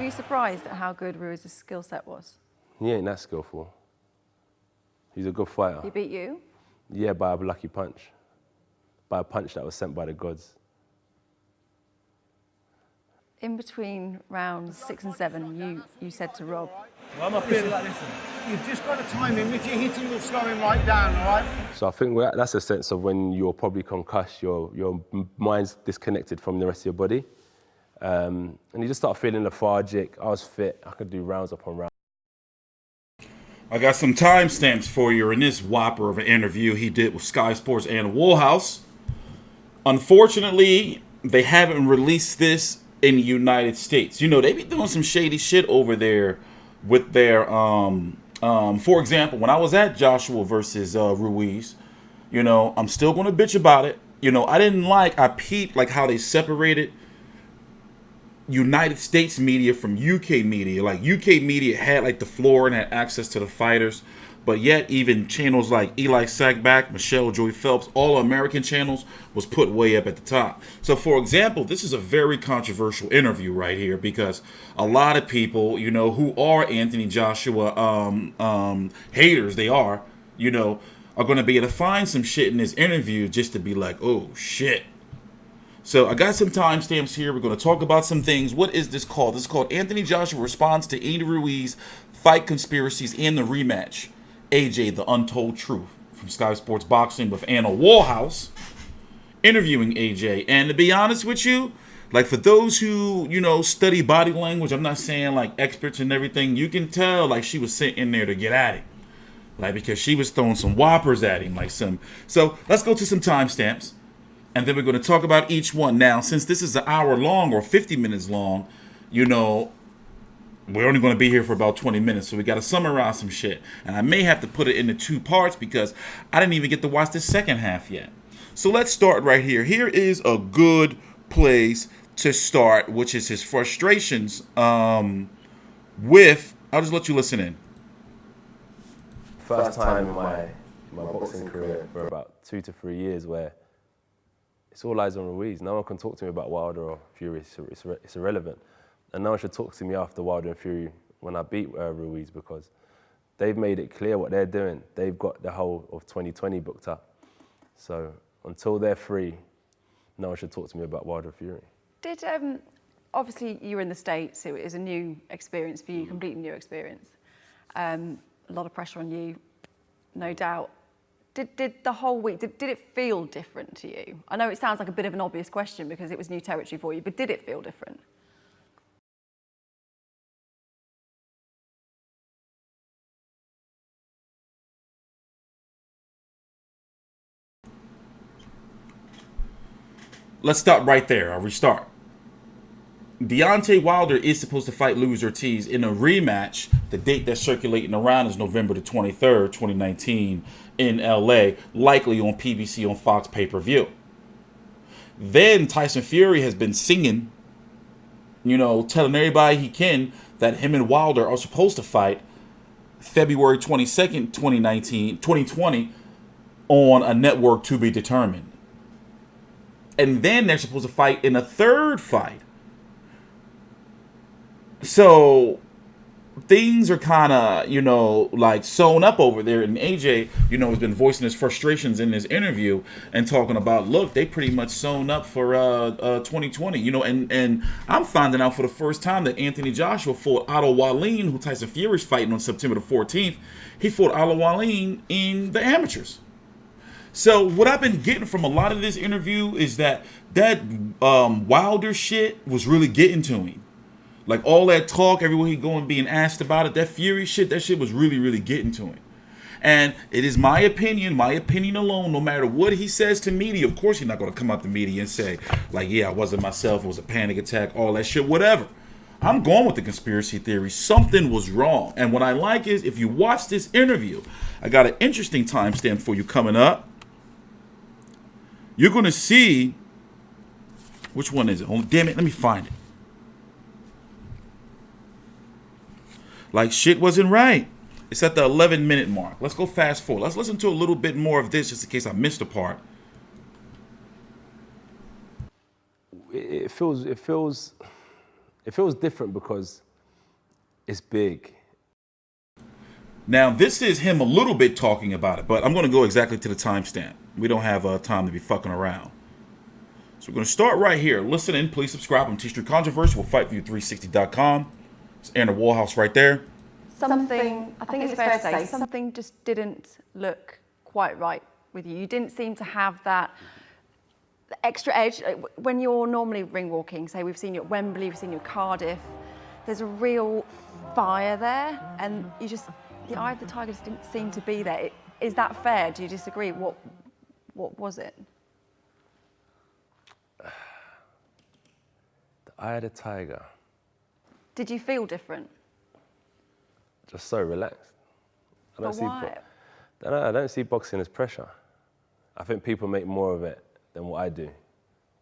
Were you surprised at how good Ruiz's skill set was? He ain't that skillful. He's a good fighter. He beat you? Yeah, by a lucky punch. By a punch that was sent by the gods. In between rounds 6 and 7, you said to Rob, Well, I'm up here like this. You've just got to time him. If you're hitting, you'll slow him right down, all right? So I think that's a sense of when you're probably concussed, your mind's disconnected from the rest of your body. And you just start feeling lethargic. I was fit. I could do rounds upon rounds. I got some timestamps for you in this whopper of an interview he did with Sky Sports and Wollhouse. Unfortunately, they haven't released this in the United States. You know, they be doing some shady shit over there with their, for example, when I was at Joshua versus Ruiz, you know, I'm still going to bitch about it. You know, I peeped like how they separated United States media from UK media. Like UK media had like the floor and had access to the fighters, but yet even channels like Eli Sackback, Michelle Joy Phelps, all American channels was put way up at the top. So for example, this is a very controversial interview right here because a lot of people, you know, who are Anthony Joshua haters, they are, you know, are going to be able to find some shit in this interview just to be like, oh shit. So I got some timestamps here. We're going to talk about some things. What is this called? This is called Anthony Joshua Responds to Andy Ruiz Fight Conspiracies and the Rematch. AJ, The Untold Truth, from Sky Sports Boxing with Anna Wollhouse interviewing AJ. And to be honest with you, like for those who, you know, study body language, I'm not saying like experts and everything, you can tell like she was sitting in there to get at him. Like because she was throwing some whoppers at him, like some. So let's go to some timestamps. And then we're going to talk about each one. Now, since this is an hour long or 50 minutes long, you know, we're only going to be here for about 20 minutes. So we got to summarize some shit. And I may have to put it into 2 parts because I didn't even get to watch the second half yet. So let's start right here. Here is a good place to start, which is his frustrations with, I'll just let you listen in. First time in my boxing career for about 2 to 3 years where it's all eyes on Ruiz. No one can talk to me about Wilder or Fury. It's irrelevant. And no one should talk to me after Wilder and Fury when I beat Ruiz because they've made it clear what they're doing. They've got the whole of 2020 booked up. So until they're free, no one should talk to me about Wilder or Fury. Did, obviously you were in the States, it was a new experience for you, completely new experience. A lot of pressure on you, no doubt. Did the whole week, did it feel different to you? I know it sounds like a bit of an obvious question because it was new territory for you, but did it feel different? Let's stop right there. I'll restart. Deontay Wilder is supposed to fight Luis Ortiz in a rematch. The date that's circulating around is November the 23rd, 2019 in LA, likely on PBC on Fox pay-per-view. Then Tyson Fury has been singing, you know, telling everybody he can that him and Wilder are supposed to fight February 22nd, 2020 on a network to be determined. And then they're supposed to fight in a third fight. So things are kind of, you know, like sewn up over there. And AJ, you know, has been voicing his frustrations in this interview and talking about, look, they pretty much sewn up for 2020, you know, and I'm finding out for the first time that Anthony Joshua fought Otto Wallin, who Tyson Fury's fighting on September the 14th. He fought Otto Wallin in the amateurs. So what I've been getting from a lot of this interview is that Wilder shit was really getting to him. Like all that talk, everywhere he going being asked about it, that Fury shit, that shit was really, really getting to him. And it is my opinion alone, no matter what he says to media, of course he's not going to come out to media and say, like, yeah, I wasn't myself, it was a panic attack, all that shit, whatever. I'm going with the conspiracy theory. Something was wrong. And what I like is, if you watch this interview, I got an interesting timestamp for you coming up. You're going to see, which one is it? Oh, damn it, let me find it. Like shit wasn't right. It's at the 11-minute mark. Let's go fast forward. Let's listen to a little bit more of this just in case I missed a part. It feels different because It's big. Now, this is him a little bit talking about it, but I'm going to go exactly to the timestamp. We don't have time to be fucking around. So we're going to start right here. Listen in. Please subscribe. I'm TstreeT Controversy. We'll fight for you 360.com. It's Aaron Wollhouse right there. Something, I think it's fair to say, something just didn't look quite right with you. You didn't seem to have that extra edge. When you're normally ring walking, say we've seen you at Wembley, we've seen you at Cardiff, there's a real fire there, and you just, the eye of the tiger just didn't seem to be there. Is that fair? Do you disagree? What was it? The eye of the tiger. Did you feel different? Just so relaxed. But why? I don't see boxing as pressure. I think people make more of it than what I do.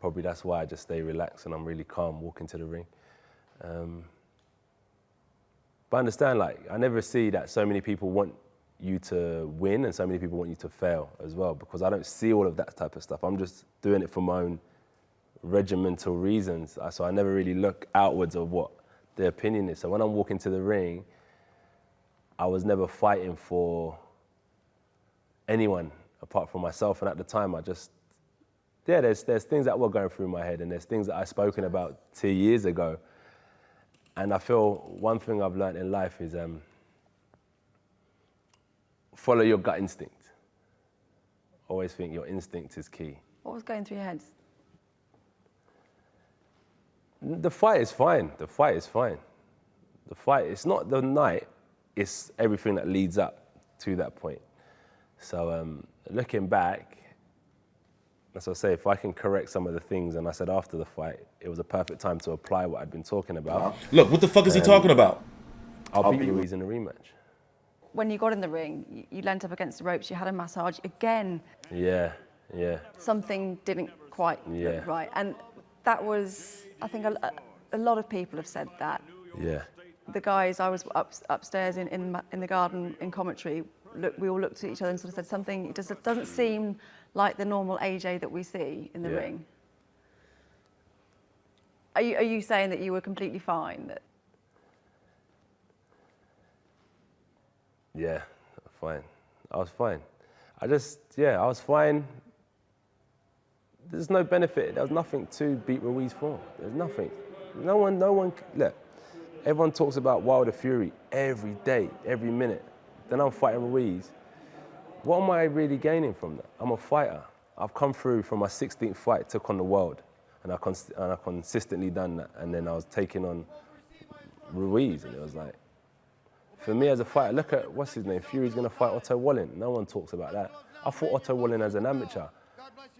Probably that's why I just stay relaxed and I'm really calm walking to the ring. But I understand, like, I never see that so many people want you to win and so many people want you to fail as well, because I don't see all of that type of stuff. I'm just doing it for my own regimental reasons. So I never really look outwards of what the opinion is. So when I'm walking to the ring, I was never fighting for anyone apart from myself. And at the time, I just, yeah, there's things that were going through my head and there's things that I've spoken about 2 years ago. And I feel one thing I've learned in life is follow your gut instinct. Always think your instinct is key. What was going through your head? The fight is fine. The fight is fine. The fight, it's not the night, it's everything that leads up to that point. So looking back, as I say, if I can correct some of the things, and I said after the fight, it was a perfect time to apply what I'd been talking about. Look, what the fuck is he talking about? I'll beat Ruiz in a rematch. When you got in the ring, you leant up against the ropes, you had a massage. Again, Yeah. something didn't quite look right. And that was, I think a lot of people have said that. Yeah. The guys, I was upstairs in the garden in commentary, we all looked at each other and sort of said something, it just doesn't seem like the normal AJ that we see in the ring. Are you saying that you were completely fine? Yeah, fine. I was fine. I was fine. There's no benefit. There was nothing to beat Ruiz for. There's nothing. No one, look, everyone talks about Wilder Fury every day, every minute. Then I'm fighting Ruiz. What am I really gaining from that? I'm a fighter. I've come through from my 16th fight, took on the world, and I consistently done that. And then I was taking on Ruiz, and it was like, for me as a fighter, look at, what's his name? Fury's gonna fight Otto Wallin. No one talks about that. I fought Otto Wallin as an amateur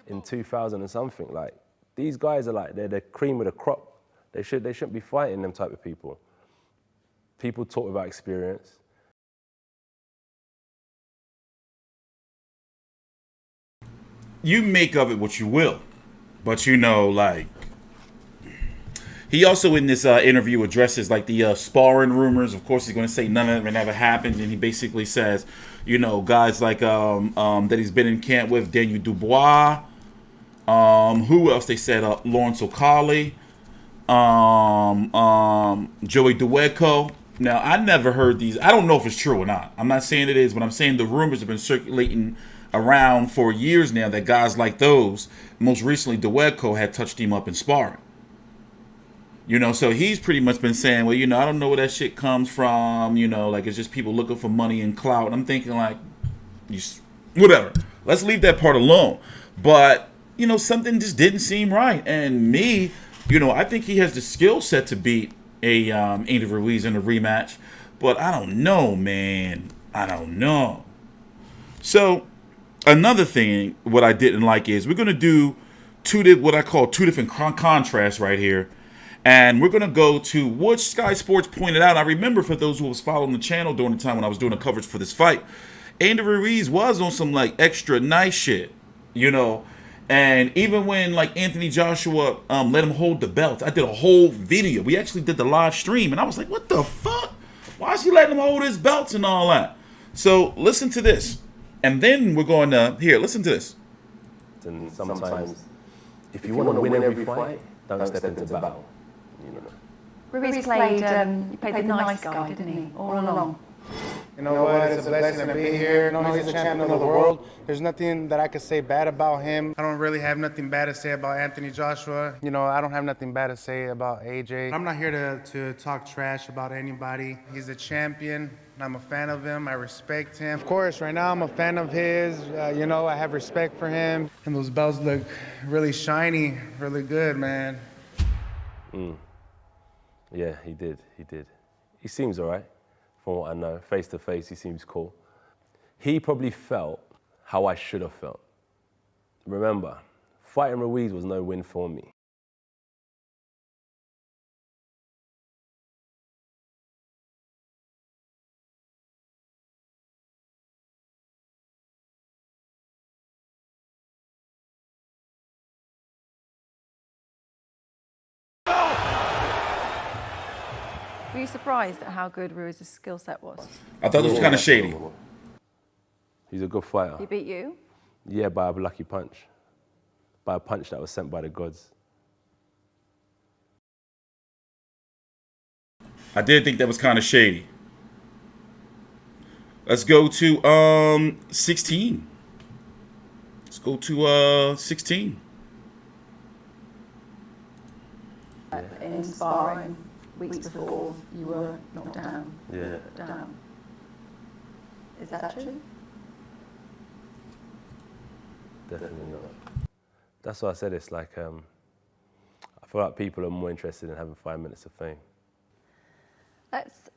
in 2000 and something. Like, these guys are like, they're the cream of the crop. They shouldn't be fighting them type of people. People talk about experience. You make of it what you will, but you know, like, he also in this interview addresses like the sparring rumors. Of course, he's going to say none of it ever happened, and he basically says, you know, guys like that he's been in camp with, Daniel Dubois, who else they said, Lawrence O'Cauley, Joey Dueco. Now, I never heard these. I don't know if it's true or not. I'm not saying it is, but I'm saying the rumors have been circulating around for years now that guys like those, most recently Dueco, had touched him up in sparring. You know, so he's pretty much been saying, well, you know, I don't know where that shit comes from. You know, like, it's just people looking for money and clout. And I'm thinking, like, whatever. Let's leave that part alone. But, you know, something just didn't seem right. And me, you know, I think he has the skill set to beat Andy Ruiz in a rematch. But I don't know, man. I don't know. So, another thing, what I didn't like is we're going to do what I call two different contrasts right here. And we're going to go to what Sky Sports pointed out. I remember, for those who was following the channel during the time when I was doing the coverage for this fight, Andy Ruiz was on some, like, extra nice shit, you know. And even when, like, Anthony Joshua let him hold the belt, I did a whole video. We actually did the live stream, and I was like, what the fuck? Why is he letting him hold his belts and all that? So listen to this. And then we're going to, here, listen to this. And sometimes, if you want to win every fight, don't step into battle. You know, Ruiz played the nice guy, didn't he, all along? You know what? It's a blessing to be here. No, he's a champion of the world. There's nothing that I could say bad about him. I don't really have nothing bad to say about Anthony Joshua. You know, I don't have nothing bad to say about AJ. I'm not here to talk trash about anybody. He's a champion. I'm a fan of him. I respect him. Of course, right now I'm a fan of his. You know, I have respect for him. And those belts look really shiny, really good, man. Yeah, he did. He seems all right. From what I know, face to face, he seems cool. He probably felt how I should have felt. Remember, fighting Ruiz was no win for me. Were you surprised at how good Ruiz's skill set was? I thought it was kind of shady. He's a good fighter. He beat you? Yeah, by a lucky punch. By a punch that was sent by the gods. I did think that was kind of shady. Let's go to 16. Let's go to 16. In sparring, weeks before you were knocked down. Yeah. Down. Is that true? Definitely not. That's why I said it's like, I feel like people are more interested in having 5 minutes of fame. Let's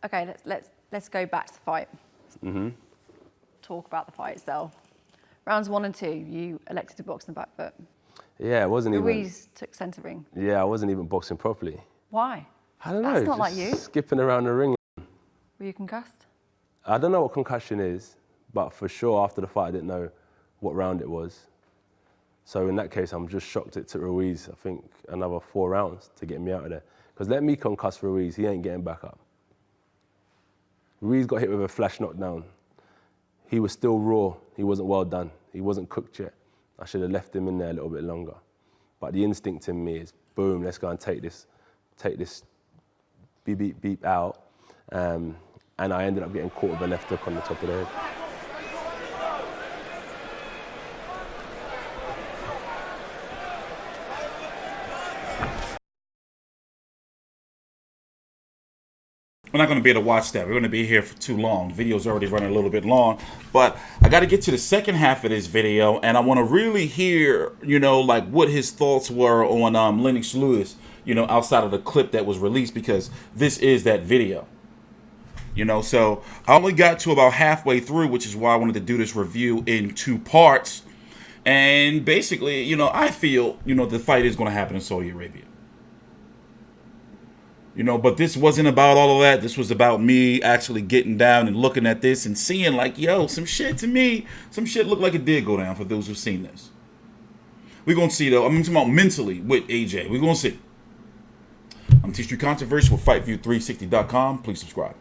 go back to the fight. Talk about the fight itself. Rounds 1 and 2, you elected to box in the back foot. Yeah, I wasn't Ruiz took centre ring. Yeah, I wasn't even boxing properly. Why? I don't know. That's not just like you. Skipping around the ring. Were you concussed? I don't know what concussion is, but for sure after the fight I didn't know what round it was. So in that case, I'm just shocked it took Ruiz, I think, another 4 rounds to get me out of there. Because let me concuss Ruiz, he ain't getting back up. Ruiz got hit with a flash knockdown. He was still raw. He wasn't well done. He wasn't cooked yet. I should have left him in there a little bit longer. But the instinct in me is, boom, let's go and take this beep, beep, beep out. And I ended up getting caught with a left hook on the top of the head. We're not going to be able to watch that. We're going to be here for too long. The video's already running a little bit long. But I got to get to the second half of this video, and I want to really hear, you know, like what his thoughts were on Lennox Lewis, you know, outside of the clip that was released, because this is that video. You know, so I only got to about halfway through, which is why I wanted to do this review in 2 parts. And basically, you know, I feel, you know, the fight is going to happen in Saudi Arabia. You know, but this wasn't about all of that. This was about me actually getting down and looking at this and seeing like, yo, some shit to me, some shit looked like it did go down for those who've seen this. We're going to see, though. I'm talking about mentally with AJ. We're going to see. I'm TstreeT Controversy with FightView360.com. Please subscribe.